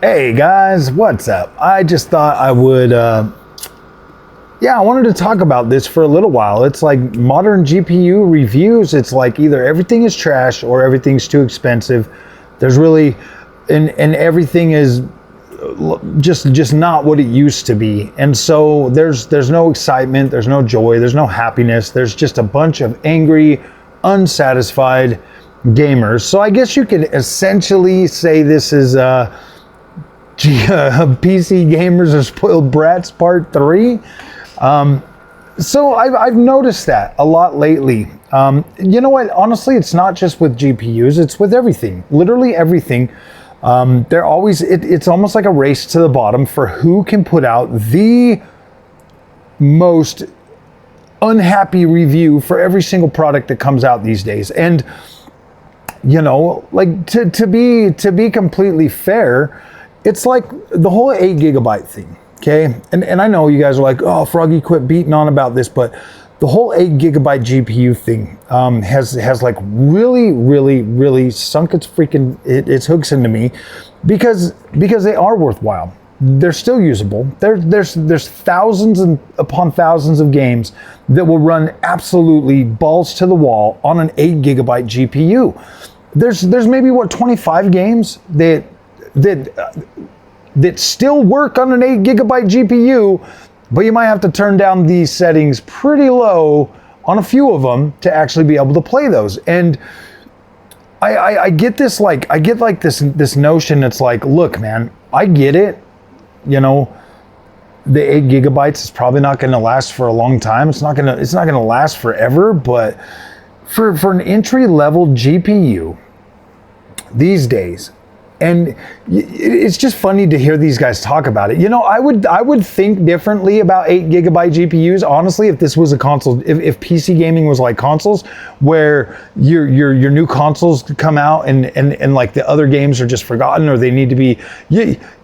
Hey guys, what's up? I just thought I would, I wanted to talk about this for a little while. It's like modern GPU reviews. It's like either everything is trash or everything's too expensive. There's really, and everything is just not what it used to be. And so there's no excitement, there's no joy, there's no happiness. There's just a bunch of angry, unsatisfied gamers. So I guess you could essentially say this is PC gamers are spoiled brats part 3. So I've noticed that a lot lately. You know what? Honestly, it's not just with GPUs. It's with everything. Literally everything. They're always. It's almost like a race to the bottom for who can put out the most unhappy review for every single product that comes out these days. And you know, like to be completely fair, it's like the whole 8 gigabyte thing, okay? And I know you guys are like, oh, Froggy, quit beating on about this, but the whole 8 gigabyte GPU thing has like really sunk its its hooks into me because they are worthwhile. They're still usable. There's thousands and upon thousands of games that will run absolutely balls to the wall on an 8 gigabyte GPU. There's maybe what 25 games that still work on an 8 gigabyte GPU, but you might have to turn down these settings pretty low on a few of them to actually be able to play those. And I get this this notion. It's like, look, man, I get it. You know, the 8 gigabytes is probably not going to last for a long time. It's not going to last forever. But for an entry level GPU these days. And it's just funny to hear these guys talk about it. You know, I would think differently about 8 gigabyte GPUs, honestly, if this was a console, if PC gaming was like consoles, where your new consoles come out and like the other games are just forgotten or they need to be.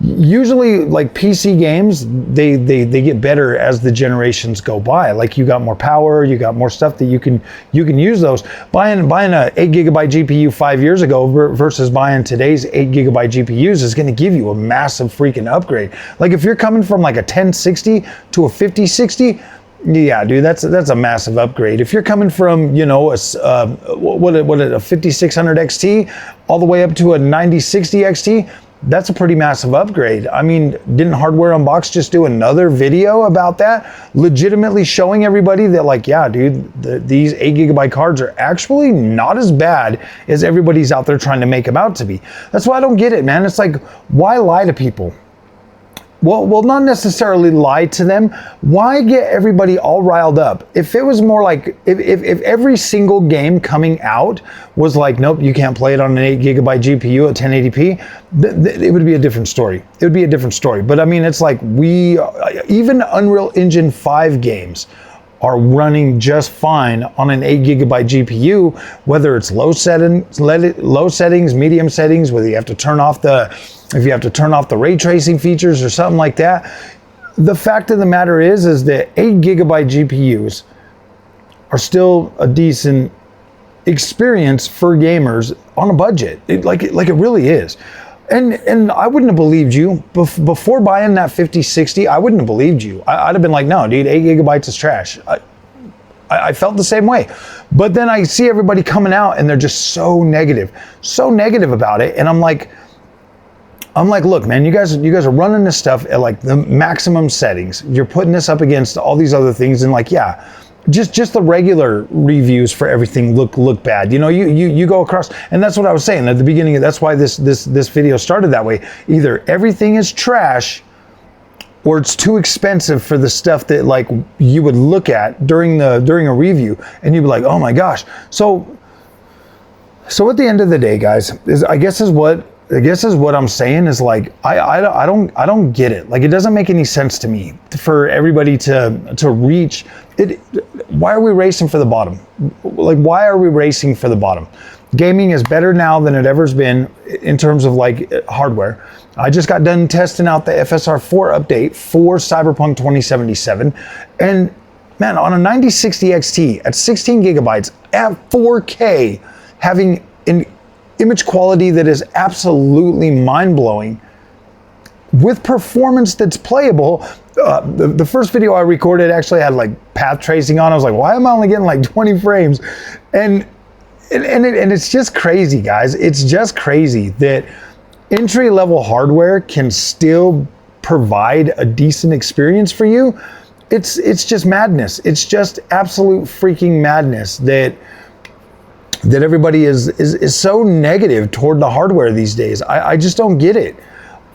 Usually, like PC games, they get better as the generations go by. Like you got more power, you got more stuff that you can use those. Buying a 8 gigabyte GPU 5 years ago versus buying today's 8 gigabyte GPUs is going to give you a massive freaking upgrade. Like if you're coming from like a 1060 to a 5060, yeah, dude, that's a massive upgrade. If you're coming from, you know, a 5600 XT all the way up to a 9060 XT, that's a pretty massive upgrade. I mean, didn't Hardware Unboxed just do another video about that? Legitimately showing everybody that, like, yeah, dude, these 8 gigabyte cards are actually not as bad as everybody's out there trying to make them out to be. That's why I don't get it, man. It's like, why lie to people? Well, not necessarily lie to them. Why get everybody all riled up? If it was more like, if every single game coming out was like, nope, you can't play it on an 8 gigabyte GPU at 1080p, it would be a different story. It would be a different story. But I mean, it's like even Unreal Engine 5 games are running just fine on an 8 gigabyte GPU, whether it's low settings, medium settings, whether you have to turn off the ray tracing features or something like that. The fact of the matter is that 8 gigabyte GPUs are still a decent experience for gamers on a budget. It really is. And I wouldn't have believed you before buying that 5060. I wouldn't have believed you. I'd have been like, no, dude, 8 gigabytes is trash. I felt the same way. But then I see everybody coming out and they're just so negative about it. And I'm like, look, man, you guys are running this stuff at like the maximum settings. You're putting this up against all these other things, and like, yeah, just the regular reviews for everything look bad. You know, you go across, and that's what I was saying at the beginning. That's why this video started that way. Either everything is trash, or it's too expensive for the stuff that like you would look at during a review, and you'd be like, oh my gosh. So at the end of the day, guys, I guess what I'm saying is like I don't get it. Like it doesn't make any sense to me for everybody to reach it. Why are we racing for the bottom? Like why are we racing for the bottom? Gaming is better now than it ever's been in terms of like hardware. I just got done testing out the FSR4 update for Cyberpunk 2077, and man, on a 9060 XT at 16 gigabytes at 4K, having an image quality that is absolutely mind-blowing, with performance that's playable. The first video I recorded actually had like path tracing on. I was like, why am I only getting like 20 frames? And it's just crazy, guys. It's just crazy that entry-level hardware can still provide a decent experience for you. It's just madness. It's just absolute freaking madness that everybody is so negative toward the hardware these days. I just don't get it.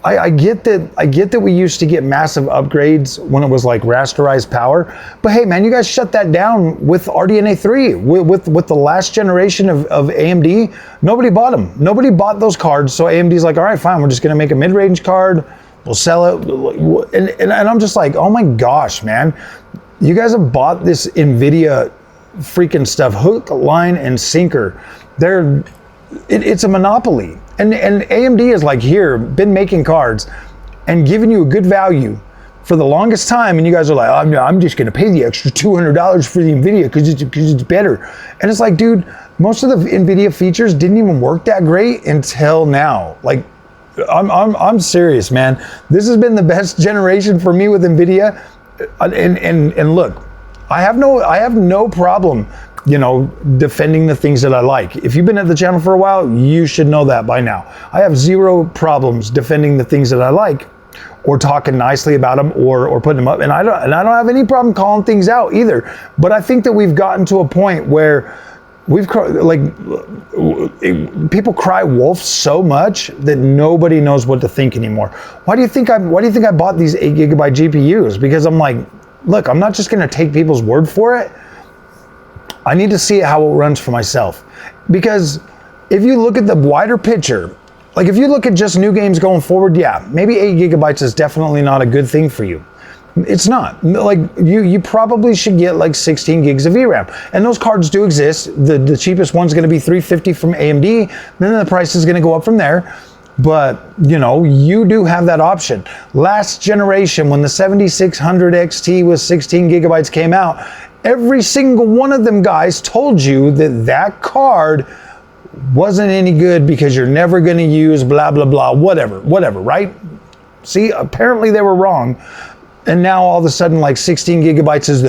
I get that we used to get massive upgrades when it was like rasterized power, but hey man, you guys shut that down with RDNA 3, with the last generation of AMD. Nobody bought them. Nobody bought those cards, so AMD's like, all right, fine, we're just gonna make a mid-range card, we'll sell it, and I'm just like, oh my gosh, man, you guys have bought this Nvidia freaking stuff, hook, line, and sinker. It's a monopoly. And AMD is like, here, been making cards and giving you a good value for the longest time, and you guys are like, oh, no, I'm just gonna pay the extra $200 for the Nvidia because it's better. And it's like, dude, most of the Nvidia features didn't even work that great until now. Like, I'm serious, man. This has been the best generation for me with Nvidia. And look, I have no problem, you know, defending the things that I like. If you've been at the channel for a while, you should know that by now. I have zero problems defending the things that I like, or talking nicely about them, or putting them up. And I don't have any problem calling things out either. But I think that we've gotten to a point where people cry wolf so much that nobody knows what to think anymore. Why do you think I bought these 8 GB GPUs? Because I'm like, look, I'm not just gonna take people's word for it. I need to see how it runs for myself. Because if you look at the wider picture, like if you look at just new games going forward, yeah, maybe 8 GB is definitely not a good thing for you. It's not. Like you probably should get like 16 gigs of VRAM. And those cards do exist. The cheapest one's gonna be $350 from AMD, then the price is gonna go up from there. But you know, you do have that option. Last generation, when the 7600 XT with 16 gigabytes came out, every single one of them guys told you that card wasn't any good because you're never going to use blah, blah, blah, whatever, right? See, apparently they were wrong. And now all of a sudden, like 16 gigabytes is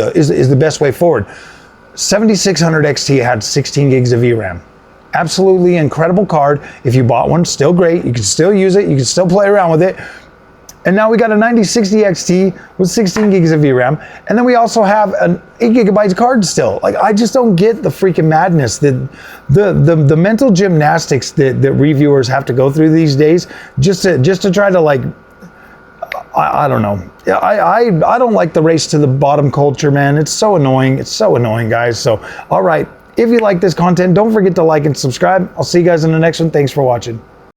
the best way forward. 7600 XT had 16 gigs of VRAM. Absolutely incredible card. If you bought one, still great. You can still use it. You can still play around with it. And now we got a 9060 XT with 16 gigs of VRAM. And then we also have an 8 gigabytes card still. Like, I just don't get the freaking madness, that the mental gymnastics that reviewers have to go through these days just to try to, like, I don't know. I don't like the race to the bottom culture, man. It's so annoying. It's so annoying, guys. So, all right. If you like this content, don't forget to like and subscribe. I'll see you guys in the next one. Thanks for watching.